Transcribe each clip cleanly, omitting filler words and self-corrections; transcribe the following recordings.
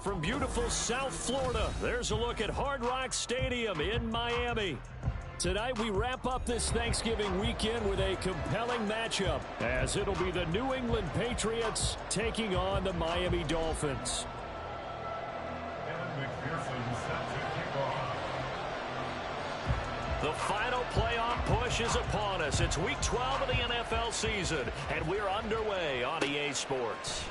from beautiful South Florida. There's a look at Hard Rock Stadium in Miami. Tonight we wrap up this Thanksgiving weekend with a compelling matchup, as it'll be the New England Patriots taking on the Miami Dolphins. The final playoff push is upon us. It's Week 12 of the NFL season, and we're underway on EA Sports.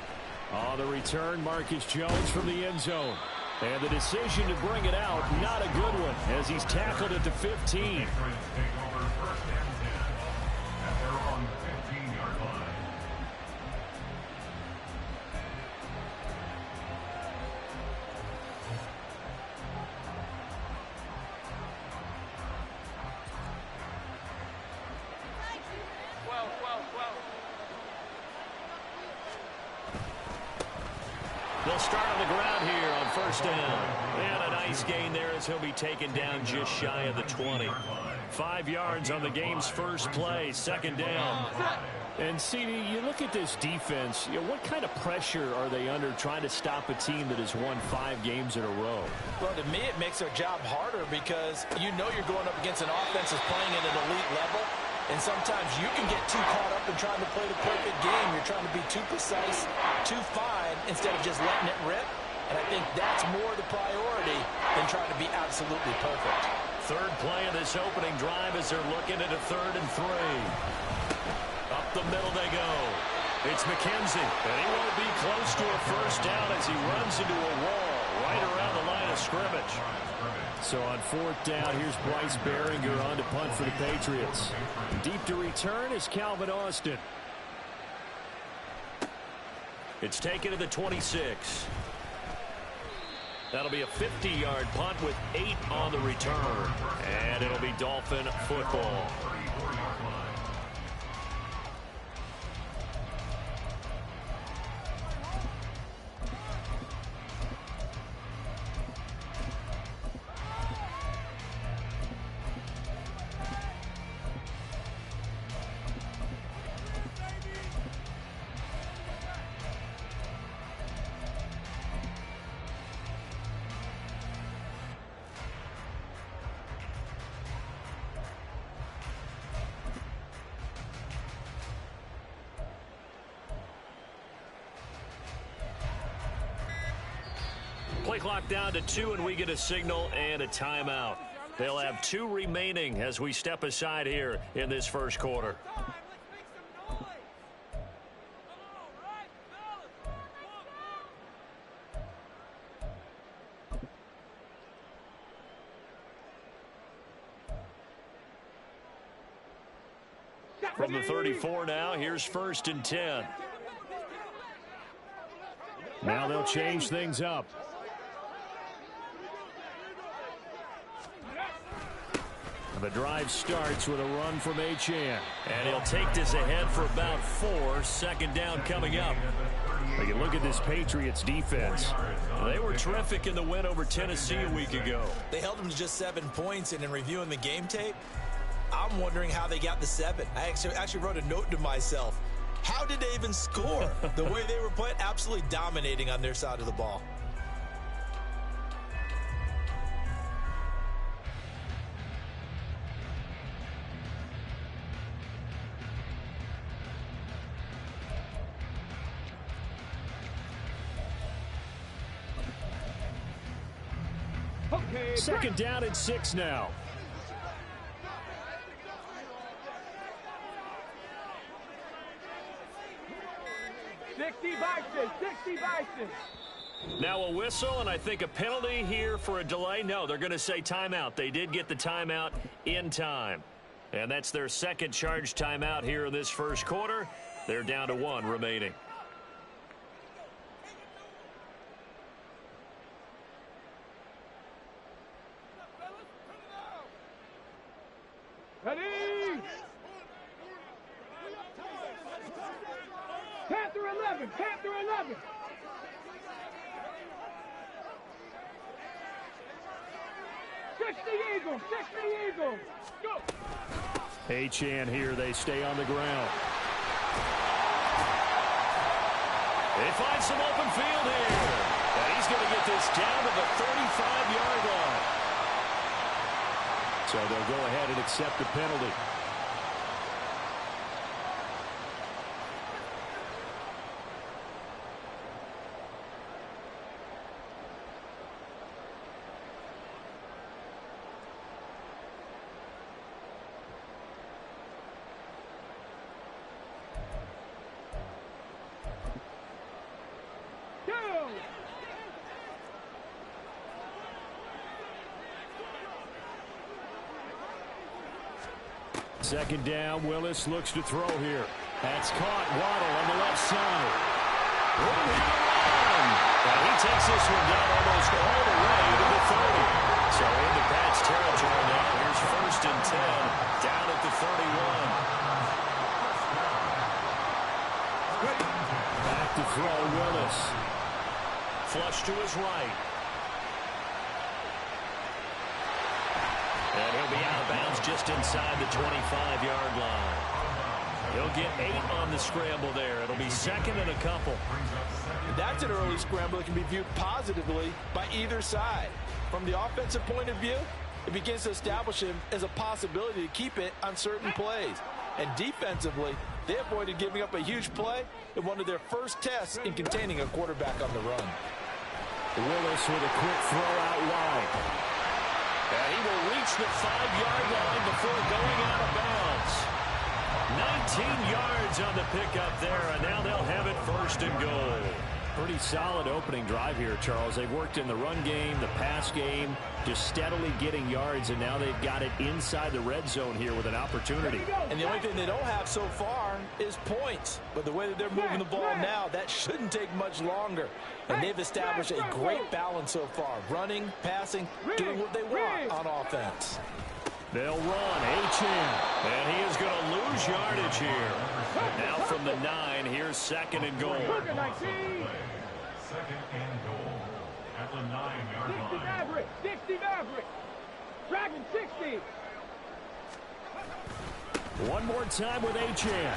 On the return, Marcus Jones from the end zone. And the decision to bring it out, not a good one, as he's tackled at the 15. They'll start on the ground here on first down. And a nice gain there as he'll be taken down just shy of the 20. 5 yards on the game's first play, second down. And, CD, you look at this defense, what kind of pressure are they under trying to stop a team that has won 5 games in a row? Well, to me, it makes their job harder because you know you're going up against an offense that's playing at an elite level. And sometimes you can get too caught up in trying to play the perfect game. You're trying to be too precise, too fine, instead of just letting it rip. And I think that's more the priority than trying to be absolutely perfect. Third play of this opening drive as they're looking at a 3rd and 3. Up the middle they go. It's McKenzie, and he won't be close to a first down as he runs into a wall right around the line of scrimmage. So on 4th down, here's Bryce Behringer on to punt for the Patriots. Deep to return is Calvin Austin. It's taken to the 26. That'll be a 50-yard punt with 8 on the return. And it'll be Dolphin football. Play clock down to 2, and we get a signal and a timeout. They'll have 2 remaining as we step aside here in this first quarter. From the 34 now, here's 1st and 10. Now they'll change things up. The drive starts with a run from Achane. And he'll take this ahead for about 4. 2nd down coming up. Take a look at this Patriots defense. They were terrific in the win over Tennessee a week ago. They held them to just 7 points, and in reviewing the game tape, I'm wondering how they got the 7. I actually wrote a note to myself. How did they even score? The way they were playing, absolutely dominating on their side of the ball. Okay, 2nd down and 6 now. Now a whistle, and I think a penalty here for a delay. No, they're going to say timeout. They did get the timeout in time. And that's their 2nd charge timeout here in this first quarter. They're down to 1 remaining. Ready? Panther 11, Panther 11. Fix the Eagles, go. Achane here, they stay on the ground. They find some open field here. And he's going to get So they'll go ahead and accept the penalty. Second down, Willis looks to throw here. That's caught. Waddle on the left side. And he takes this one down almost all the way to the 30. So into Pat's territory now. Here's 1st and 10 down at the 31. Back to throw, Willis. Flush to his right. And he'll be out of bounds just inside the 25-yard line. He'll get 8 on the scramble there. It'll be 2nd and a couple. That's an early scramble that can be viewed positively by either side. From the offensive point of view, it begins to establish him as a possibility to keep it on certain plays. And defensively, they avoided giving up a huge play in one of their first tests in containing a quarterback on the run. Willis with a quick throw out wide. And he will reach the 5-yard line before going out of bounds. 19 yards on the pickup there, and now they'll have it 1st and goal. Pretty solid opening drive here, Charles. They've worked in the run game, the pass game, just steadily getting yards, and now they've got it inside the red zone here with an opportunity. And the only thing they don't have so far is points. But the way that they're moving the ball now, that shouldn't take much longer. And they've established a great balance so far. Running, passing, doing what they want on offense. They'll run. H.M. And he is going to lose yardage here. Now from the 9, here's 2nd and goal. 2nd and goal at the 9-yard line. 60 Maverick. Dragon 60. One more time with H.M.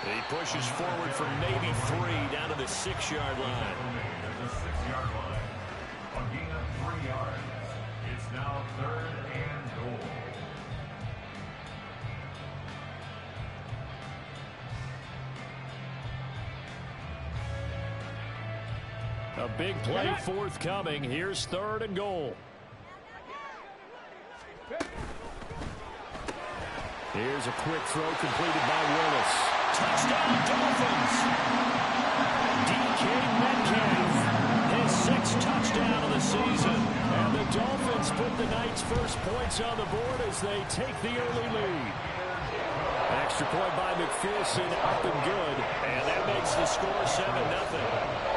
He pushes forward for maybe 3 down to the 6-yard line. At the 6-yard line. A gain of 3 yards. It's now 3rd and goal. A big play forthcoming. Here's 3rd and goal. Here's a quick throw completed by Willis. Touchdown, Dolphins! DK Metcalf, his 6th touchdown of the season. And the Dolphins put the night's first points on the board as they take the early lead. Extra point by McPherson, up and good. And that makes the score 7-0.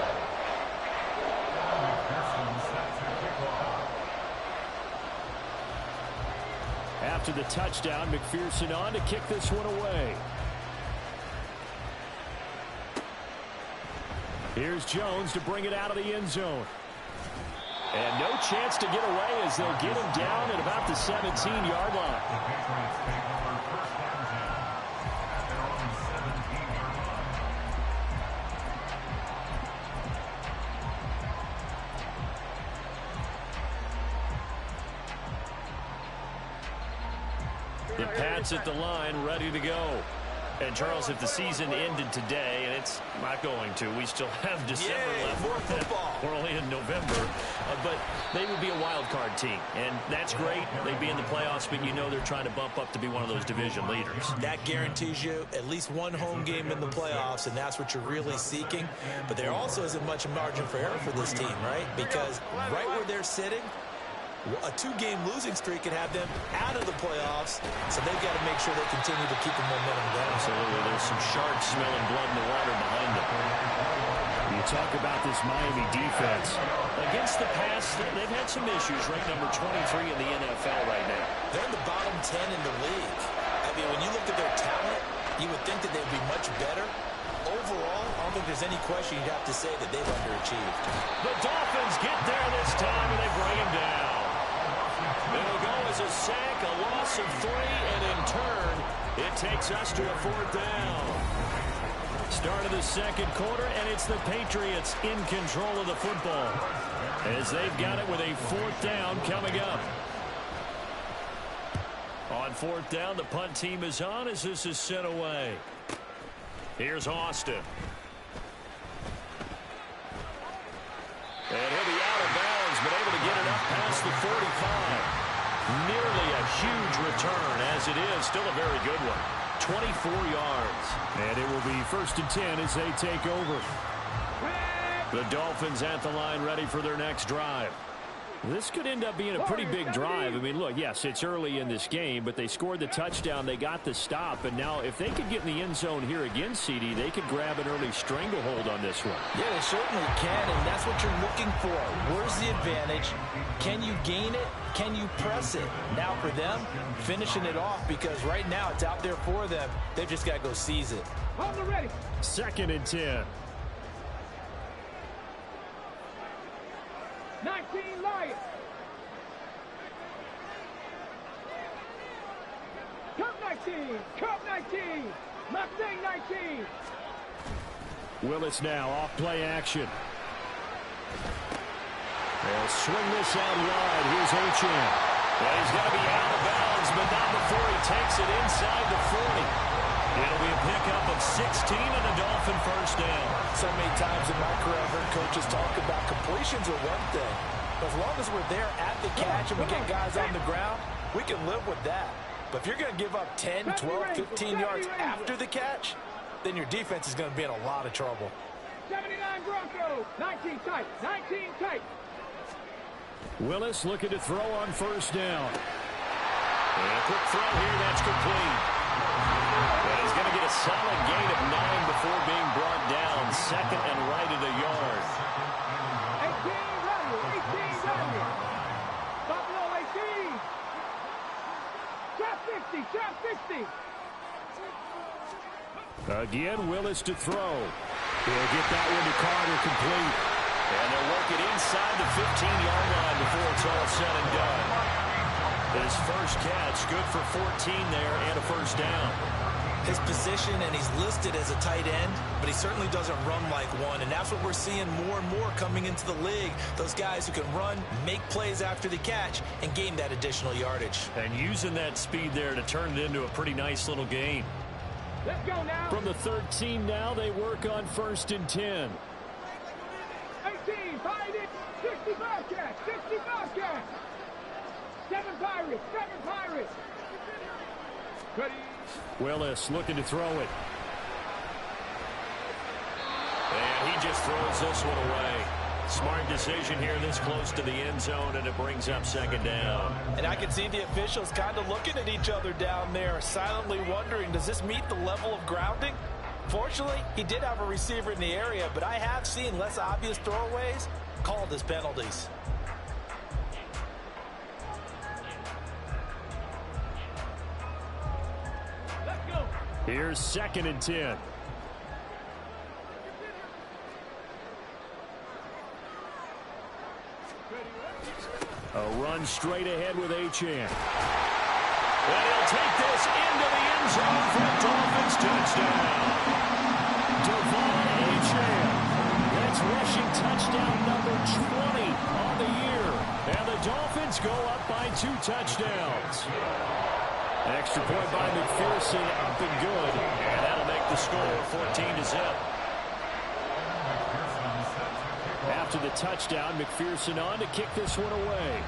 After the touchdown, McPherson on to kick this one away. Here's Jones to bring it out of the end zone. And no chance to get away as they'll get him down at about the 17-yard line. The Pats at the line, ready to go. And, Charles, if the season ended today, and it's not going to, we still have December left. More football. We're only in November. But they would be a wild card team, and that's great. They'd be in the playoffs, but you know they're trying to bump up to be one of those division leaders. That guarantees you at least one home game in the playoffs, and that's what you're really seeking. But there also isn't much margin for error for this team, right? Because right where they're sitting, a 2-game losing streak could have them out of the playoffs, so they've got to make sure they continue to keep the momentum going. Absolutely. There's some sharks smelling blood in the water behind them. You talk about this Miami defense. Against the pass, they've had some issues. Ranked number 23 in the NFL right now. They're in the bottom 10 in the league. I mean, when you look at their talent, you would think that they'd be much better. Overall, I don't think there's any question you'd have to say that they've underachieved. The Dolphins get there this time, and they bring him down. It'll go as a sack, a loss of 3, and in turn, it takes us to a 4th down. Start of the second quarter, and it's the Patriots in control of the football as they've got it with a 4th down coming up. On fourth down, the punt team is on as this is sent away. Here's Austin. And he'll be out of bounds, but able to get it up past the 45. Nearly a huge return, as it is. Still a very good one. 24 yards. And it will be 1st and 10 as they take over. The Dolphins at the line ready for their next drive. This could end up being a pretty big drive. I mean, look, yes, it's early in this game, but they scored the touchdown. They got the stop. And now if they could get in the end zone here again, CD, they could grab an early stranglehold on this one. Yeah, they certainly can, and that's what you're looking for. Where's the advantage? Can you gain it? Can you press it? Now for them, finishing it off, because right now it's out there for them. They've just got to go seize it. Hold the ready. 2nd and 10. 19 Lions. Cup 19. Cup 19. Mustang 19. Willis now off play action. They'll swing this out wide. Here's Achane. Well, he's going to be out of bounds, but not before he takes it inside the 40. It'll be a pickup of 16 and a Dolphin first down. So many times in my career, I've heard coaches talk about completions are one thing. But as long as we're there at the catch and we get guys on the ground, we can live with that. But if you're going to give up 10, 12, 15 yards after the catch, then your defense is going to be in a lot of trouble. 79 Broncos. 19 tight. 19 tight. Willis looking to throw on first down. And a quick throw here, that's complete. And he's going to get a solid gain of 9 before being brought down. 2nd and right at a yard. 18 Rodney. 18 Rodney. Buffalo 18. Trap 50. Trap 50. Again, Willis to throw. He'll get that one to Carter complete. And they'll work it inside the 15-yard line before it's all said and done. His first catch, good for 14 there and a first down. His position, and he's listed as a tight end, but he certainly doesn't run like one, and that's what we're seeing more and more coming into the league. Those guys who can run, make plays after the catch, and gain that additional yardage. And using that speed there to turn it into a pretty nice little gain. Let's go now. From the 13 now, they work on 1st and 10. 18, find it. 65 catch. 65 catch. 7 Pirates. 7 Pirates. Ready. Willis looking to throw it. And he just throws this one away. Smart decision here this close to the end zone, and it brings up 2nd down. And I can see the officials kind of looking at each other down there, silently wondering, does this meet the level of grounding? Fortunately, he did have a receiver in the area, but I have seen less obvious throwaways called as penalties. Let's go. Here's 2nd and 10. A run straight ahead with Achane. And he'll take this into the end zone for a Dolphins touchdown. Devon Achane. That's rushing touchdown number 20 on the year. And the Dolphins go up by 2 touchdowns. An extra point by McPherson, up and good. And that'll make the score 14-0. After the touchdown, McPherson on to kick this one away.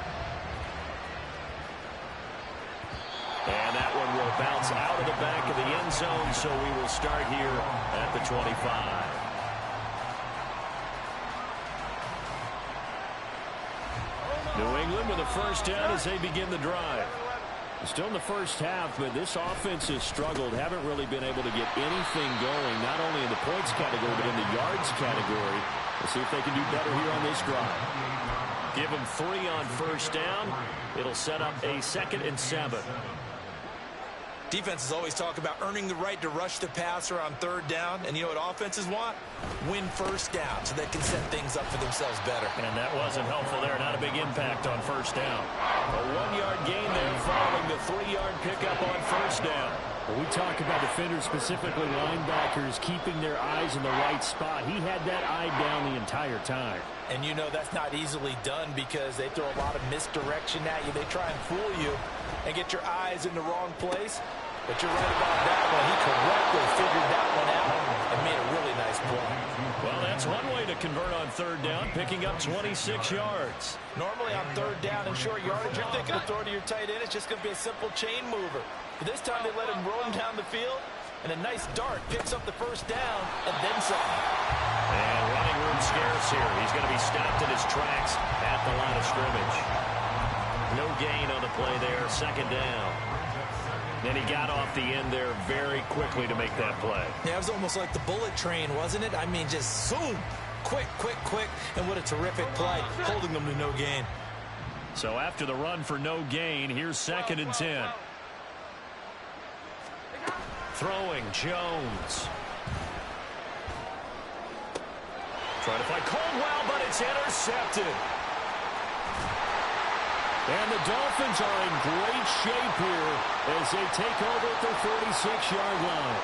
And that one will bounce out of the back of the end zone, so we will start here at the 25. New England with a first down as they begin the drive. Still in the first half, but this offense has struggled. Haven't really been able to get anything going, not only in the points category, but in the yards category. We'll see if they can do better here on this drive. Give them 3 on first down. It'll set up a 2nd and 7. Defenses always talk about earning the right to rush the passer on 3rd down. And you know what offenses want? Win first down so they can set things up for themselves better. And that wasn't helpful there. Not a big impact on first down. A 1-yard gain there following the 3-yard pickup on first down. When we talk about defenders, specifically linebackers, keeping their eyes in the right spot, he had that eye down the entire time. And you know that's not easily done because they throw a lot of misdirection at you. They try and fool you and get your eyes in the wrong place. But you're right about that one. He correctly figured that one out and made a really nice play. Well, that's one way to convert on third down, picking up 26 yards. Normally on third down and short yardage, you're thinking of throwing to your tight end. It's just going to be a simple chain mover. But this time they let him roam down the field, and a nice dart picks up the first down and then some. And running room scarce here. He's going to be stopped in his tracks at the line of scrimmage. No gain on the play there, second down. Then he got off the end there very quickly to make that play. Yeah, it was almost like the bullet train, wasn't it? I mean, just zoom. Quick, quick, quick. And what a terrific play, holding them to no gain. So after the run for no gain, here's 2nd and 10. Throwing, Jones. Trying to find Caldwell, but it's intercepted. And the Dolphins are in great shape here as they take over at their 46-yard line.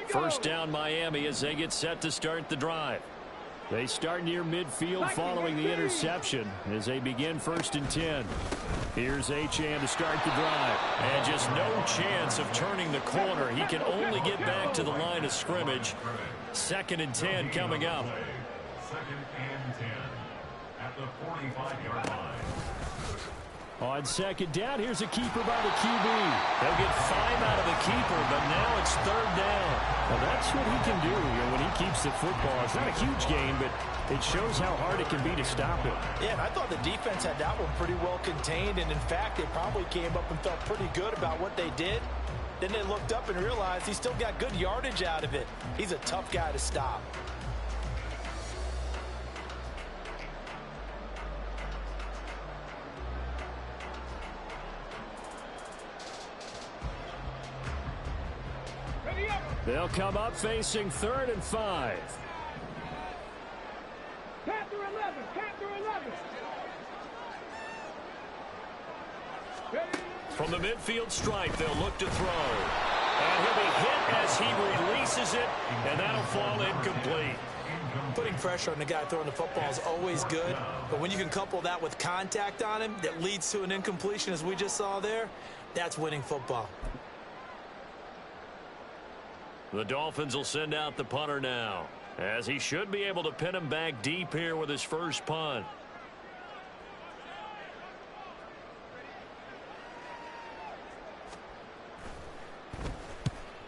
First down Miami as they get set to start the drive. They start near midfield following the interception as they begin 1st and 10. Here's Achane to start the drive. And just no chance of turning the corner. He can only get back to the line of scrimmage. 2nd and 10 coming up. 2nd and 10 at the 45-yard line. On 2nd down, here's a keeper by the QB. They'll get 5 out of the keeper, but now it's 3rd down. Well, that's what he can do when he keeps the football. It's not a huge gain, but it shows how hard it can be to stop him. Yeah, and I thought the defense had that one pretty well contained, and in fact, they probably came up and felt pretty good about what they did. Then they looked up and realized he still got good yardage out of it. He's a tough guy to stop. They'll come up facing 3rd and 5. Panther 11, Panther 11. From the midfield stripe, they'll look to throw. And he'll be hit as he releases it, and that'll fall incomplete. Putting pressure on the guy throwing the football is always good, but when you can couple that with contact on him that leads to an incompletion, as we just saw there, that's winning football. The Dolphins will send out the punter now, as he should be able to pin him back deep here with his first punt.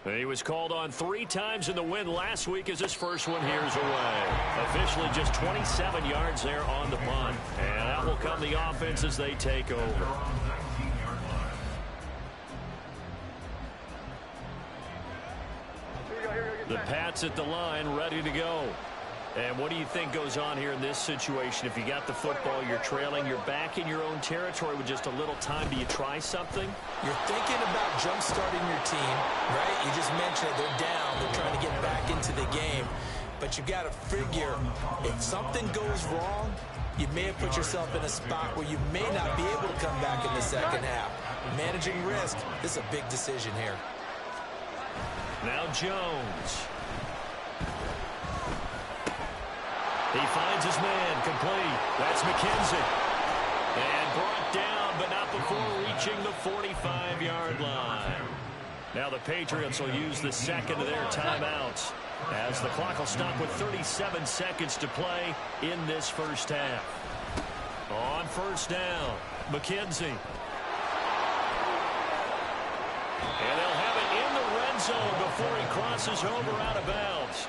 He was called on 3 times in the win last week as his first one here is away. Officially just 27 yards there on the punt. And out will come the offense as they take over. The Pats at the line, ready to go. And what do you think goes on here in this situation? If you got the football, you're trailing, you're back in your own territory with just a little time. Do you try something? You're thinking about jump-starting your team, right? You just mentioned it. They're down. They're trying to get back into the game. But you got to figure, if something goes wrong, you may have put yourself in a spot where you may not be able to come back in the second half. Managing risk, this is a big decision here. Now Jones. He finds his man, complete. That's McKenzie. And brought down, but not before reaching the 45-yard line. Now the Patriots will use the second of their timeouts, as the clock will stop with 37 seconds to play in this first half. On first down, McKenzie. And they'll have it in the red zone before he crosses over out of bounds.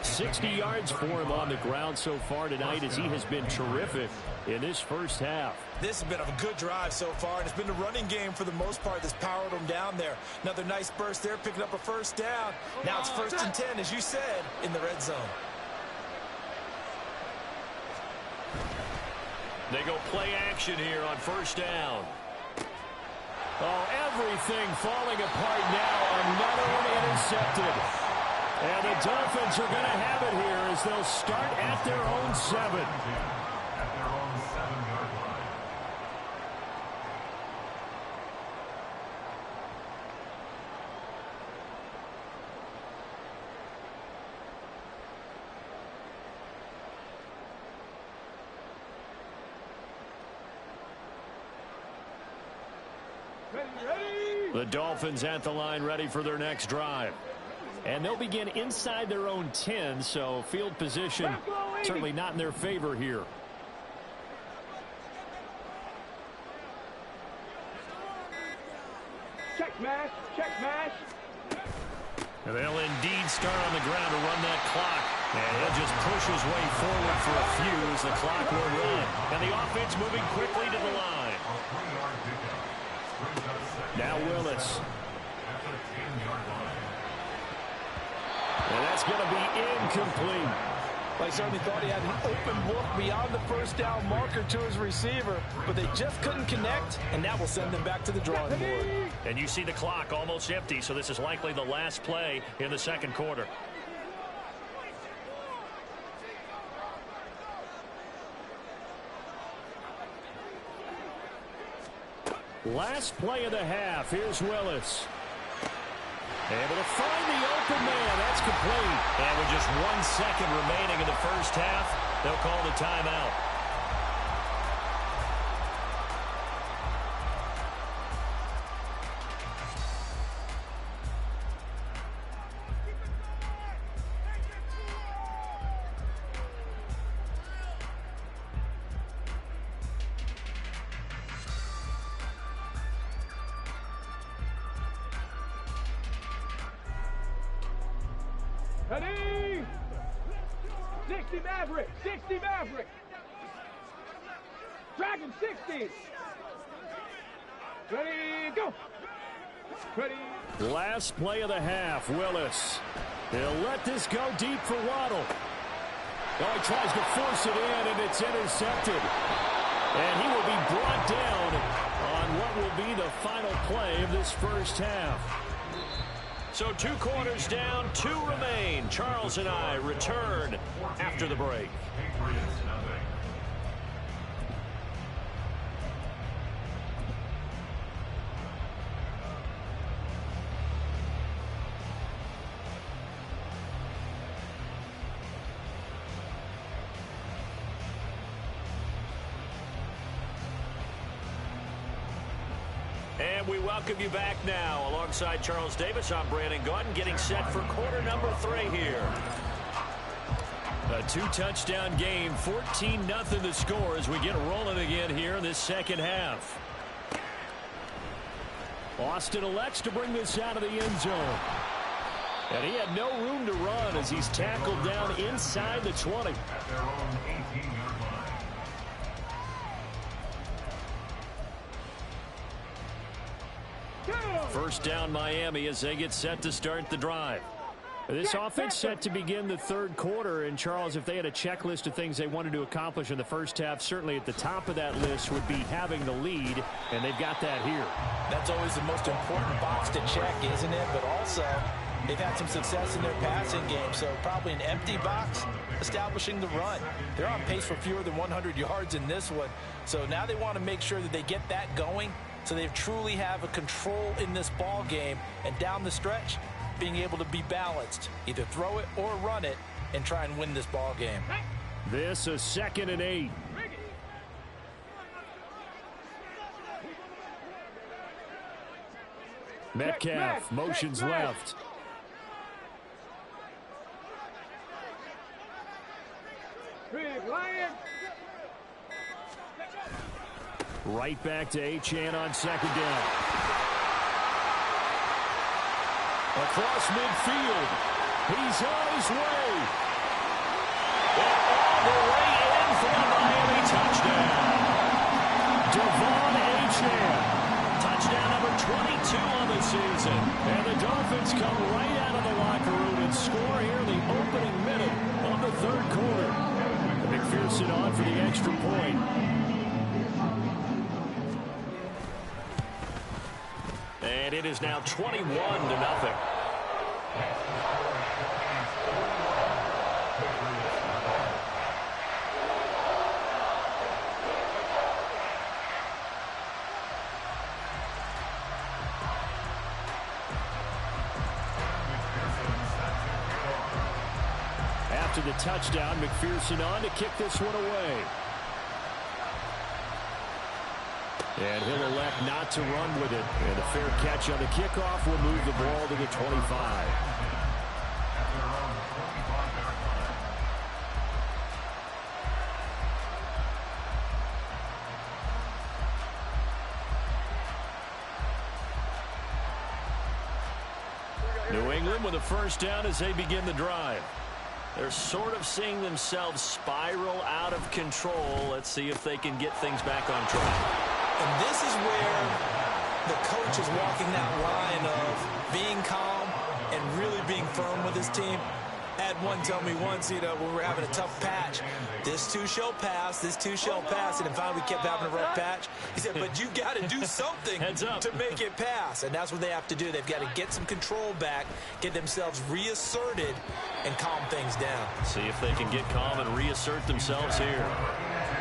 60 yards for him on the ground so far tonight as he has been terrific in this first half. This has been a good drive so far, and it's been the running game for the most part that's powered them down there. Another nice burst there, picking up a first down. Now it's 1st and 10, as you said, in the red zone. They go play action here on 1st down. Oh, everything falling apart now. Another one intercepted. And the Dolphins are going to have it here as they'll start at their own 7. At their own 7-yard line. The Dolphins at the line ready for their next drive. And they'll begin inside their own 10, so field position certainly not in their favor here. Check mash, check mash. And they'll indeed start on the ground to run that clock. And he'll just push his way forward for a few as the clock will run. And the offense moving quickly to the line. A 3-yard pickup. Brings up second Now and Willis. 7 at the 10-yard line. And that's going to be incomplete. I certainly thought he had an open look beyond the first down marker to his receiver, but they just couldn't connect, and that will send them back to the drawing board. And you see the clock almost empty, so this is likely the last play in the second quarter. Last play of the half. Here's Willis. Able to find the open man. That's complete. And with just 1 second remaining in the first half, they'll call the timeout. Ready? 60 Maverick, 60 Maverick. Dragon 60. Ready, go. Ready. Last play of the half, Willis. He'll let this go deep for Waddle. Oh, he tries to force it in, and it's intercepted. And he will be brought down on what will be the final play of this first half. So 2 quarters down, 2 remain. Charles and I return after the break. Patriots nothing. And we welcome you back now. Alongside Charles Davis, I'm Brandon Gaudin, getting set for quarter number 3 here. A 2-touchdown game, 14-0 the score as we get rolling again here in this second half. Austin elects to bring this out of the end zone. And he had no room to run as he's tackled down inside the 20. At their own 18-yard line. First down Miami as they get set to start the drive. This offense set to begin the third quarter. And, Charles, if they had a checklist of things they wanted to accomplish in the first half, certainly at the top of that list would be having the lead, and they've got that here. That's always the most important box to check, isn't it? But also, they've had some success in their passing game, so probably an empty box establishing the run. They're on pace for fewer than 100 yards in this one, so now they want to make sure that they get that going so they truly have a control in this ball game, and down the stretch, being able to be balanced, either throw it or run it, and try and win this ball game. This is 2nd and 8. Metcalf motions left. Big Lion. Right back to Achane on 2nd down. Across midfield. He's on his way. And all the way in for the Miami touchdown. Devon Achane. Touchdown number 22 on the season. And the Dolphins come right out of the locker room and score here in the opening minute of the third quarter. McPherson on for the extra point. And it is now 21-0. After the touchdown, McPherson on to kick this one away. And he'll elect not to run with it. And a fair catch on the kickoff will move the ball to the 25. New England with a first down as they begin the drive. They're sort of seeing themselves spiral out of control. Let's see if they can get things back on track. And this is where the coach is walking that line of being calm and really being firm with his team. I had one tell me once, when we were having a tough patch, this too shall pass, this too shall pass. And finally we kept having a rough patch. He said, but you got to do something to make it pass. And that's what they have to do. They've got to get some control back, get themselves reasserted, and calm things down. See if they can get calm and reassert themselves here.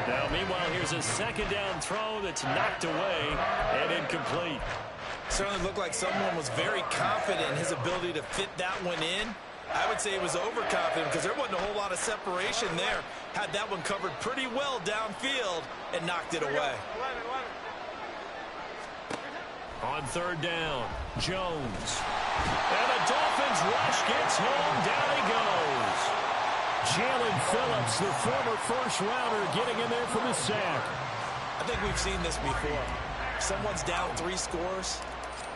Now, meanwhile, here's a second down throw that's knocked away and incomplete. Certainly looked like someone was very confident in his ability to fit that one in. I would say he was overconfident because there wasn't a whole lot of separation there. Had that one covered pretty well downfield and knocked it away. On third down, Jones. And the Dolphins rush gets home. Down he goes. Jalen Phillips, the former first-rounder, getting in there for the sack. I think we've seen this before. Someone's down 3 scores.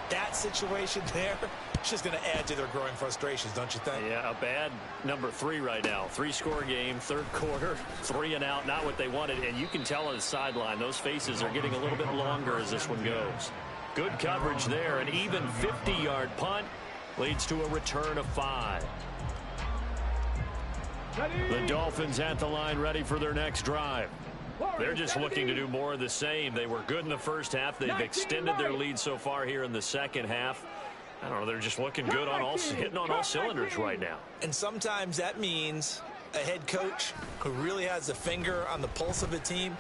That situation there, it's just going to add to their growing frustrations, don't you think? Yeah, a bad number 3 right now. 3-score game, third quarter, 3 and out, not what they wanted. And you can tell on the sideline, those faces are getting a little bit longer as this one goes. Good coverage there. An even 50-yard punt leads to a return of 5. The Dolphins at the line, ready for their next drive. They're just looking to do more of the same. They were good in the first half. They've extended their lead so far here in the second half. I don't know, they're just looking good on hitting on all cylinders right now. And sometimes that means a head coach who really has a finger on the pulse of a team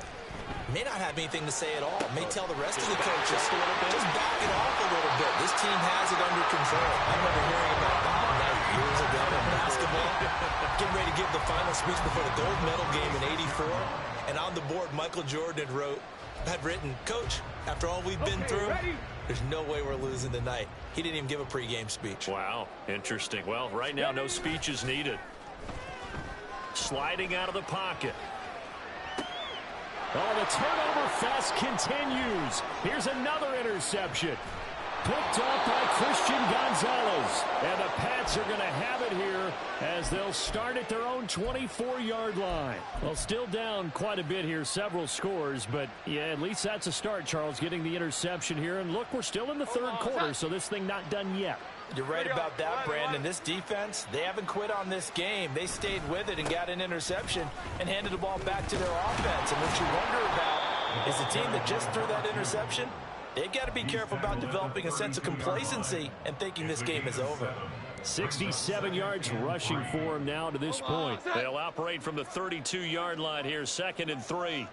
may not have anything to say at all. May tell the rest of the coaches, just back it off a little bit. This team has it under control. I remember hearing about Bob Knight years ago in basketball, getting ready to give the final speech before the gold medal game in '84. And on the board, Michael Jordan had written, Coach, after all we've been through, there's no way we're losing tonight. He didn't even give a pregame speech. Wow, interesting. Well, right now, no speech is needed. Sliding out of the pocket. Oh, the turnover fest continues. Here's another interception. Picked up by Christian Gonzalez. And the Pats are going to have it here as they'll start at their own 24-yard line. Well, still down quite a bit here, several scores. But, yeah, at least that's a start, Charles, getting the interception here. And, look, we're still in the third quarter, so this thing not done yet. You're right about that, Brandon. This defense, they haven't quit on this game. They stayed with it and got an interception and handed the ball back to their offense. And what you wonder about is the team that just threw that interception, they've got to be careful about developing a sense of complacency and thinking this game is over. 67 yards rushing for him now to this point. They'll operate from the 32-yard line here, 2nd and 3. 11.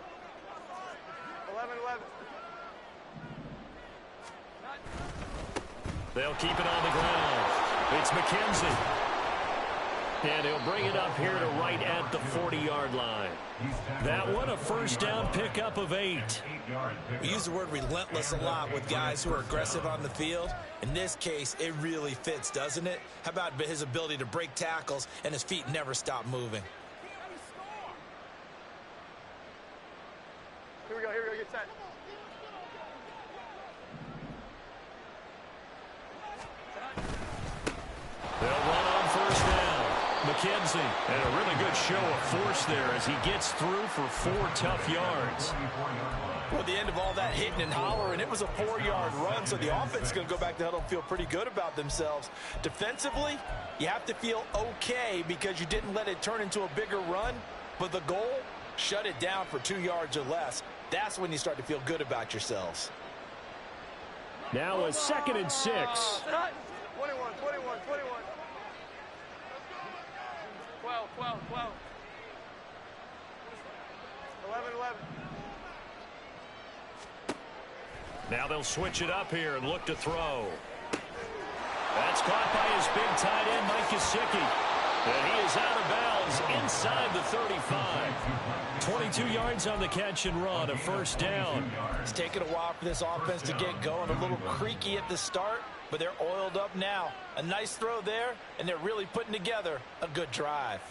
They'll keep it on the ground. It's McKenzie. And he'll bring it up here to right at the 40-yard line. That one, a first down pickup of 8. We use the word relentless a lot with guys who are aggressive on the field. In this case, it really fits, doesn't it? How about his ability to break tackles and his feet never stop moving? Here we go, get set. They'll run on first down. McKenzie. And a really good show of force there as he gets through for 4 tough yards. Well, at the end of all that hitting and hollering, it was a 4-yard run, so the offense is going to go back to huddle and feel pretty good about themselves. Defensively, you have to feel okay because you didn't let it turn into a bigger run, but the goal, shut it down for 2 yards or less. That's when you start to feel good about yourselves. Now a 2nd and 6. 21, 21, 21. 12, 12, 12. 11, 11. Now they'll switch it up here and look to throw. That's caught by his big tight end, Mike Gesicki. And he is out of bounds inside the 35. 22 yards on the catch and run, a first down. It's taken a while for this offense to get going. A little creaky at the start, but they're oiled up now. A nice throw there, and they're really putting together a good drive.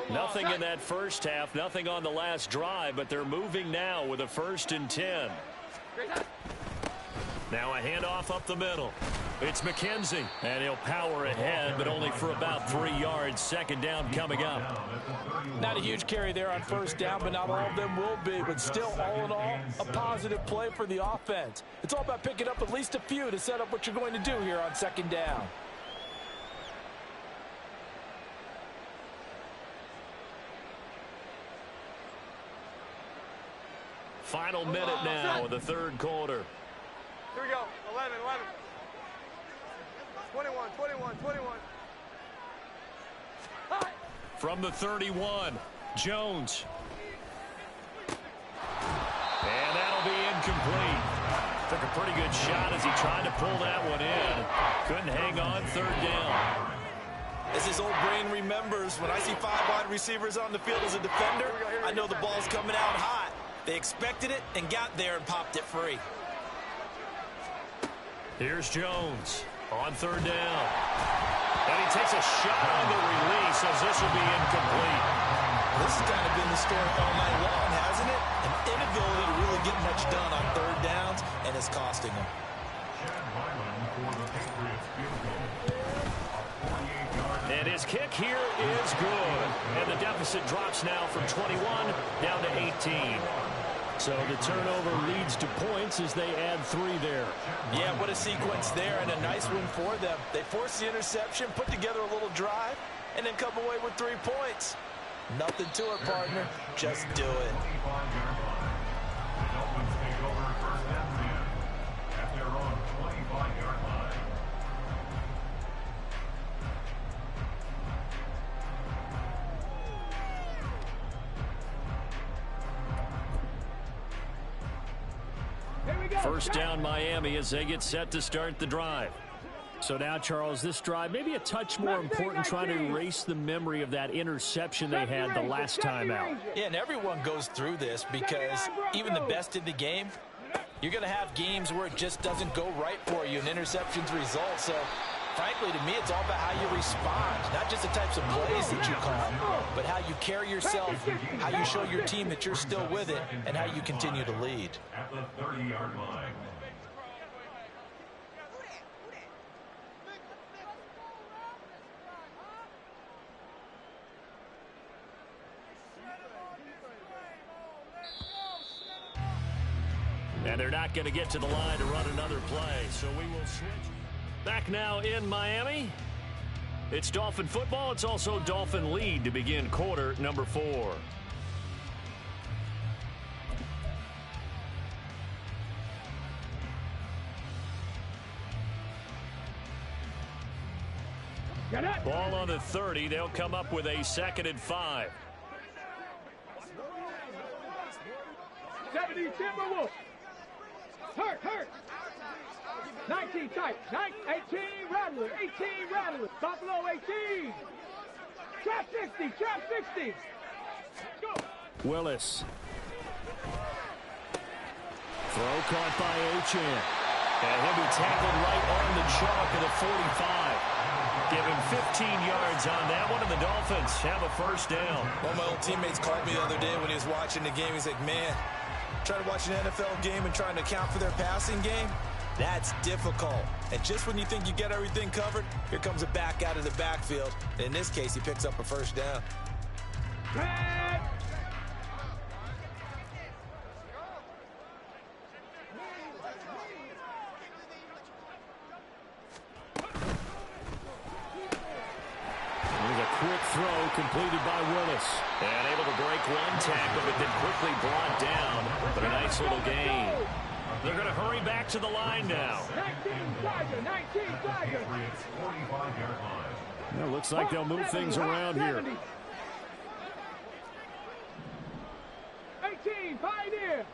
Nothing in that first half, nothing on the last drive, but they're moving now with a 1st and 10. Now a handoff up the middle. It's McKenzie, and he'll power ahead, but only for about 3 yards. 2nd down coming up. Not a huge carry there on first down, but not all of them will be. But still, all in all, a positive play for the offense. It's all about picking up at least a few to set up what you're going to do here on 2nd down. Final minute now of the 3rd quarter. Here we go. 11, 11. 21, 21, 21. From the 31, Jones. And that'll be incomplete. Took a pretty good shot as he tried to pull that one in. Couldn't hang on. 3rd down. As his old brain remembers, when I see 5 wide receivers on the field as a defender, I know the ball's coming out hot. They expected it and got there and popped it free. Here's Jones on 3rd down. And he takes a shot on the release as this will be incomplete. This has kind of been the story all night long, hasn't it? An inability to really get much done on 3rd downs, and it's costing them. And his kick here is good. And the deficit drops now from 21 down to 18. So the turnover leads to points as they add 3 there. Yeah, what a sequence there, and a nice win for them. They forced the interception, put together a little drive, and then come away with 3 points. Nothing to it, partner. Just do it. The Dolphins take over 1st and 10 at their own 25-yard line. First down Miami as they get set to start the drive. So now, Charles, this drive maybe a touch more important, trying to erase the memory of that interception they had the last time out. Yeah, and everyone goes through this because even the best in the game, you're going to have games where it just doesn't go right for you and interceptions result. So, frankly, to me, it's all about how you respond, not just the types of plays that you call, but how you carry yourself, how you show your team that you're still with it, and how you continue to lead. At the 30-yard line. And they're not going to get to the line to run another play, so we will switch. Back now in Miami. It's Dolphin football. It's also Dolphin lead to begin quarter number 4. Ball on the 30. They'll come up with a 2nd and 5. 70 Timberwolves. Hurt. 19 tight. 18 Rattler. 18 Rattler. Buffalo 18. Trap 60. Go. Willis. Throw caught by Achane. And he'll be tackled right on the chalk of the 45. Give him 15 yards on that one, and the Dolphins have a first down. One of my old teammates called me the other day when he was watching the game. He's like, man, trying to watch an NFL game and trying to account for their passing game, That's difficult. And just when you think you get everything covered, here comes a back out of the backfield. In this case, he picks up a first down. Red. With a quick throw completed by Willis. And able to break one tackle, but then quickly brought down. But a nice little gain. They're going to hurry back to the line now. 19 Tiger, 19 Tiger. Patriots 45-yard line. Well, looks like they'll move things around here. 18, Pioneer.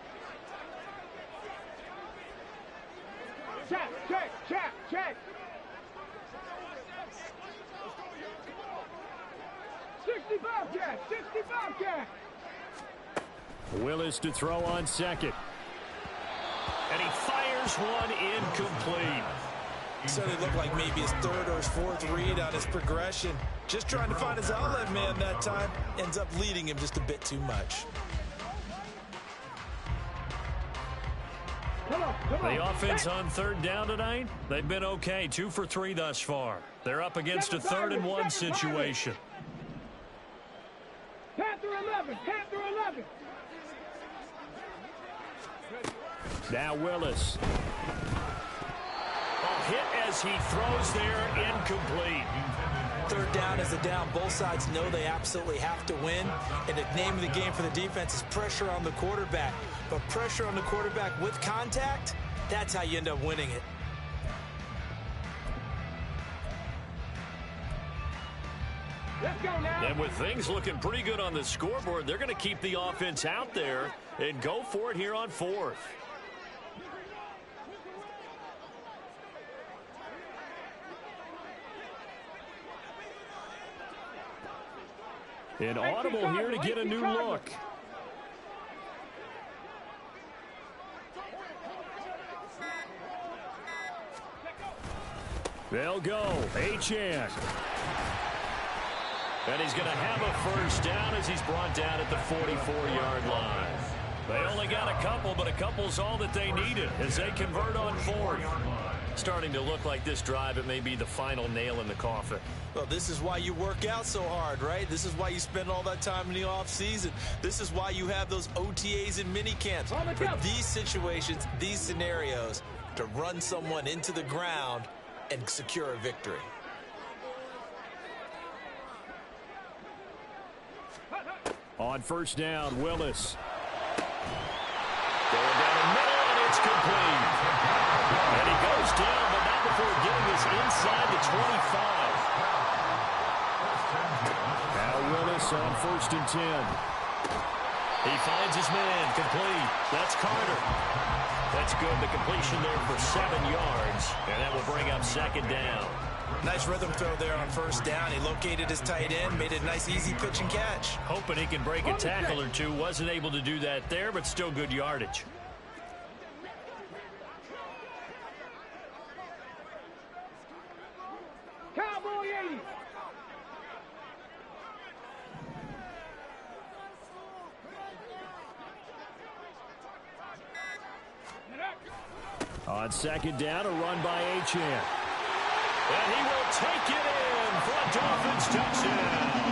Check, check, check, check. 60 Bobcat, 60 Bobcat. Willis to throw on second. And he fires one incomplete. So it looked like maybe his third or his fourth read on his progression. Just trying to find his outlet man that time. Ends up leading him just a bit too much. Come on, come on. The offense on third down tonight, they've been okay. 2 for 3 thus far. They're up against a 3rd and 1 situation. Panther 11, Panther 11. Now Willis. A hit as he throws there, incomplete. Third down is a down. Both sides know they absolutely have to win. And the name of the game for the defense is pressure on the quarterback. But pressure on the quarterback with contact, that's how you end up winning it. Let's go now. And with things looking pretty good on the scoreboard, they're going to keep the offense out there and go for it here on 4th. An audible here to get a new look. They'll go. Achane. And he's going to have a first down as he's brought down at the 44-yard line. They only got a couple, but a couple's all that they needed as they convert on 4th. Starting to look like this drive, it may be the final nail in the coffin. Well, this is why you work out so hard, right? This is why you spend all that time in the offseason. This is why you have those OTAs and mini camps. For these situations, these scenarios, to run someone into the ground and secure a victory. On first down, Willis. Going down the middle, and it's complete. And he goes down, but not before getting this inside the 25. Now Willis on 1st and 10. He finds his man, complete. That's Carter. That's good. The completion there for 7 yards, and that will bring up 2nd down. Nice rhythm throw there on first down. He located his tight end, made it a nice, easy pitch and catch. Hoping he can break a tackle or two. Wasn't able to do that there, but still good yardage. Cowboy 80. On 2nd down, a run by Achane. And he will take it in for a Dolphins touchdown.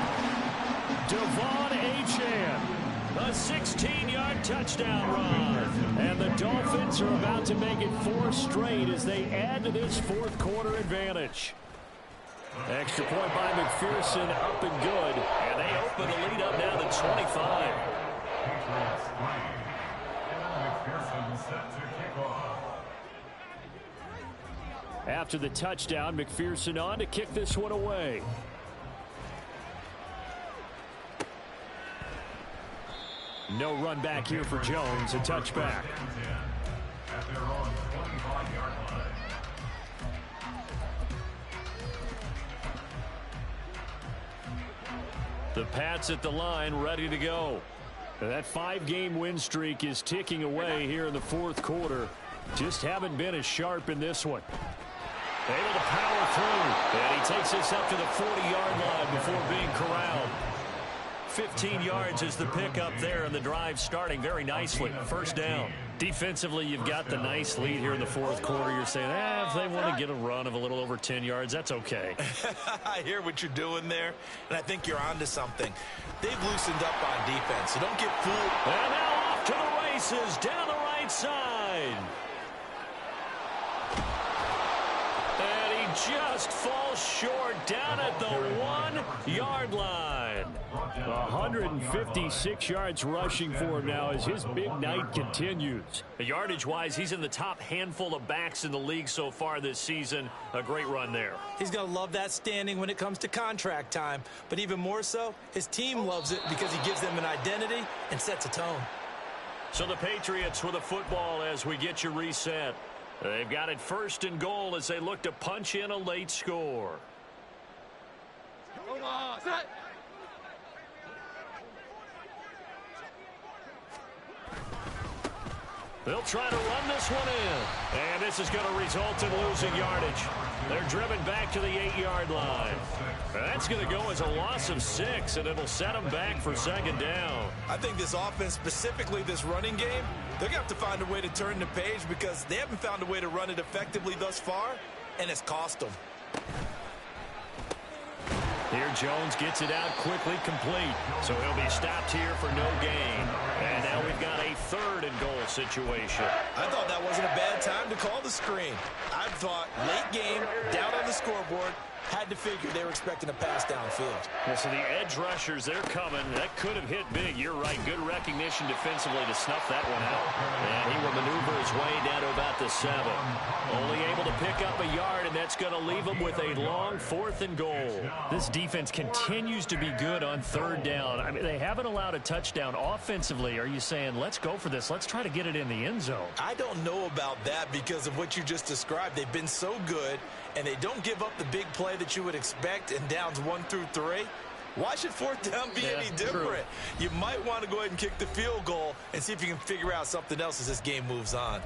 Devon Achane, a 16-yard touchdown run. And the Dolphins are about to make it 4 straight as they add to this 4th quarter advantage. Extra point by McPherson, up and good. And they open the lead up now to 25. Patriots 3. And McPherson set to kick off. After the touchdown, McPherson on to kick this one away. No run back here for Jones, a touchback. At their own 25-yard line. The Pats at the line, ready to go. That 5-game win streak is ticking away here in the 4th quarter. Just haven't been as sharp in this one. Able to power through. And he takes this up to the 40-yard line before being corralled. 15 yards is the pickup there, and the drive starting very nicely. First down. Defensively, you've got the nice lead here in the fourth quarter. You're saying, if they want to get a run of a little over 10 yards, that's okay. I hear what you're doing there, and I think you're onto something. They've loosened up on defense, so don't get fooled. And now off to the races down the right side. And he just falls short down at the 1-yard line. 156 yards rushing for him now as his big night continues. Yardage-wise, he's in the top handful of backs in the league so far this season. A great run there. He's going to love that standing when it comes to contract time. But even more so, his team loves it because he gives them an identity and sets a tone. So the Patriots with a football as we get you reset. They've got it first and goal as they look to punch in a late score. Come on, set. They'll try to run this one in. And this is going to result in losing yardage. They're driven back to the 8-yard line. That's going to go as a loss of 6, and it'll set them back for second down. I think this offense, specifically this running game, they're going to have to find a way to turn the page because they haven't found a way to run it effectively thus far, and it's cost them. Here Jones gets it out quickly, complete. So he'll be stopped here for no gain. And now we've got a third and goal situation. I thought that wasn't a bad time to call the screen. I thought late game, down on the scoreboard, had to figure they were expecting a pass downfield. Yeah, so the edge rushers, they're coming. That could have hit big. You're right. Good recognition defensively to snuff that one out. And he will maneuver his way down to about the 7. Only able to pick up a yard, and that's going to leave him with a long 4th and goal. This defense continues to be good on third down. I mean, they haven't allowed a touchdown offensively. Are you saying, let's go for this? Let's try to get it in the end zone. I don't know about that because of what you just described. They've been so good, and they don't give up the big play that you would expect in downs 1 through 3. Why should 4th down be any different? True. You might want to go ahead and kick the field goal and see if you can figure out something else as this game moves on.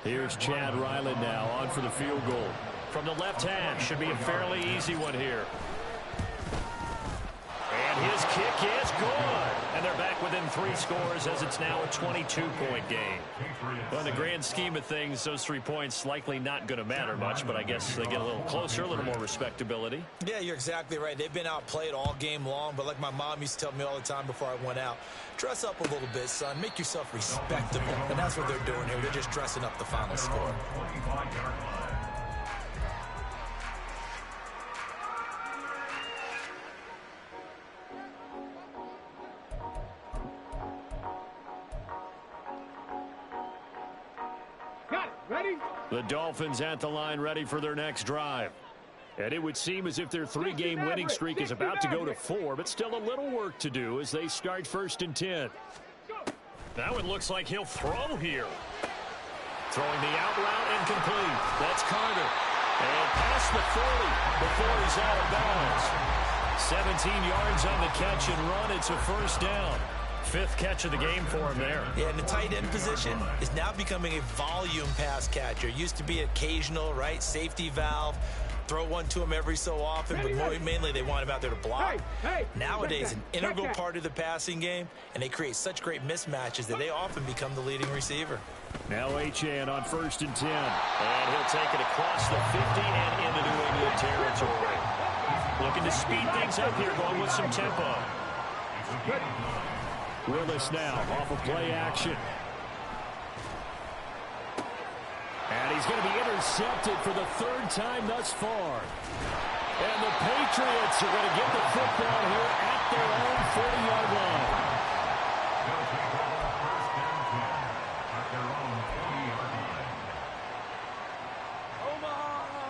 Here's Chad Ryland now on for the field goal. From the left hash, should be a fairly easy one here. And his kick is good. And they're back within 3 scores as it's now a 22-point game. Well, in the grand scheme of things, those 3 points likely not going to matter much, but I guess they get a little closer, a little more respectability. Yeah, you're exactly right. They've been outplayed all game long, but like my mom used to tell me all the time before I went out, dress up a little bit, son. Make yourself respectable. And that's what they're doing here. They're just dressing up the final score. Ready? The Dolphins at the line ready for their next drive. And it would seem as if their 3-game winning streak is about to go to 4, but still a little work to do as they start 1st and 10. That one looks like he'll throw here. Throwing the out route incomplete. That's Carter. And past the 40 before he's out of bounds. 17 yards on the catch and run. It's a 1st down. 5th catch of the game for him there. Yeah, and the tight end position is now becoming a volume pass catcher. Used to be occasional, right? Safety valve. Throw one to him every so often, but mainly they want him out there to block. Nowadays, an integral part of the passing game, and they create such great mismatches that they often become the leading receiver. Now Achane on 1st and 10. And he'll take it across the 50 and into New England territory. Looking to speed things up here, going with some tempo. Willis now off of play action. And he's going to be intercepted for the 3rd time thus far. And the Patriots are going to get the football here at their own 40-yard line.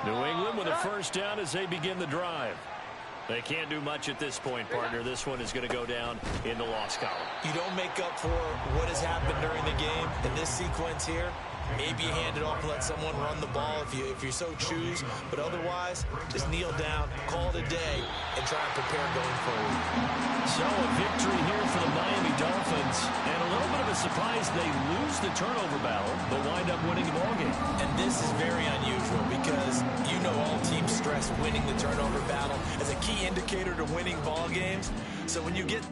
New England with a 1st down as they begin the drive. They can't do much at this point, partner. This one is going to go down in the loss column. You don't make up for what has happened during the game in this sequence here. Maybe you hand it off and let someone run the ball if you so choose. But otherwise, just kneel down, call it a day, and try and prepare going forward. So a victory here for the Miami Dolphins. And a little bit of a surprise, they lose the turnover battle, but wind up winning the ballgame. And this is very unusual because you know all teams stress winning the turnover battle as a key indicator to winning ball games. So when you get